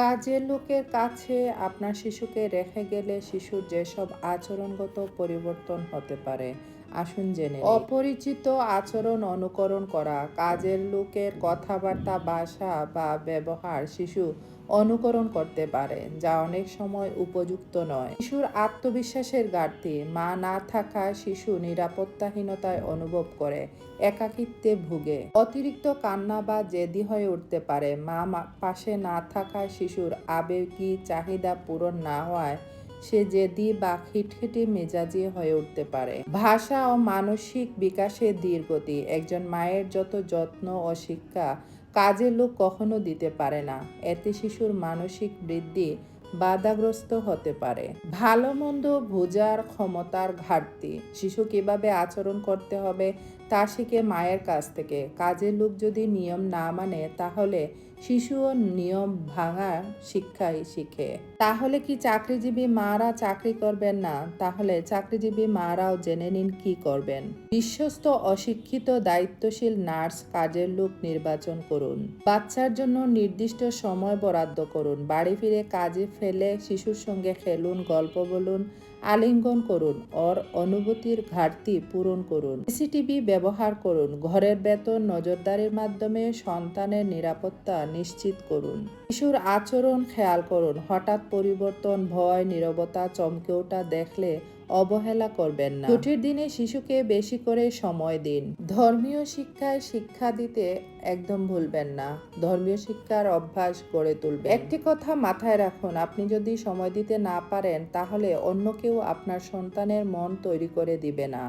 কাজের লোকের কাছে আপনার শিশুকে রেখে গেলে শিশুর যেসব আচরণগত পরিবর্তন হতে পারে, আসুন জেনে নিই। অপরিচিত আচরণ অনুকরণ করা, কাজের লোকের কথাবার্তা, ভাষা বা ব্যবহার শিশু অনুকরণ করতে পারে, যা অনেক সময় উপযুক্ত নয়। শিশুর আত্মবিশ্বাসের ঘাটতি, মা না থাকায় শিশু নিরাপত্তাহীনতায় অনুভব করে, একাকিত্বে ভুগে। অতিরিক্ত কান্না বা জেদি হয়ে উঠতে পারে, পাশে না থাকায় শিশুর আবেগী চাহিদা পূরণ না হওয়ায় সে জেদি বা খিটখিটে মেজাজি হয়ে উঠতে পারে। ভাষা ও মানসিক বিকাশের ধীর গতি, একজন মায়ের যত যত্ন ও শিক্ষা কাজের লোক কখনো দিতে পারে না, এতে শিশুর মানসিক বৃদ্ধি বাধাগ্রস্ত হতে পারে। ভালো মন্দ বোঝার ক্ষমতার ঘাটতি, শিশু কিভাবে আচরণ করতে হবে তা শিখে মায়ের কাছ থেকে। কাজের লোক যদি নিয়ম না মানে তাহলে শিশুও নিয়ম ভাঙার শিক্ষাই শিখে। তাহলে কি চাকরিজীবী মারা চাকরি করবেন না? তাহলে চাকরিজীবী মারাও জেনে নিন কি করবেন। বিশ্বস্ত অশিক্ষিত দায়িত্বশীল নার্স কাজের লোক নির্বাচন করুন। বাচ্চার জন্য নির্দিষ্ট সময় বরাদ্দ করুন। বাড়ি ফিরে কাজে ফেলে শিশুর সঙ্গে খেলুন, গল্প বলুন, আলিঙ্গন করুন, ওর অনুভূতির ঘাটতি পূরণ করুন। সিসিটিভি ব্যবহার করুন। ঘরের বেতন নজরদারির মাধ্যমে সন্তানের নিরাপত্তা নিশ্চিত করুন। শিশুর আচরণ খেয়াল করুন। হঠাৎ পরিবর্তন, ভয়, নীরবতা, চমকে ওঠা দেখলে অবহেলা করবেন না। ছুটির দিনে শিশুকে বেশি করে সময় দিন। ধর্মীয় শিক্ষায় শিক্ষা দিতে একদম ভুলবেন না। ধর্মীয় শিক্ষার অভ্যাস গড়ে তুলবেন। একটি কথা মাথায় রাখুন, আপনি যদি সময় দিতে না পারেন তাহলে অন্য কেউ আপনার সন্তানের মন তৈরি করে দিবে না,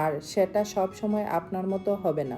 আর সেটা সব সময় আপনার মতো হবে না।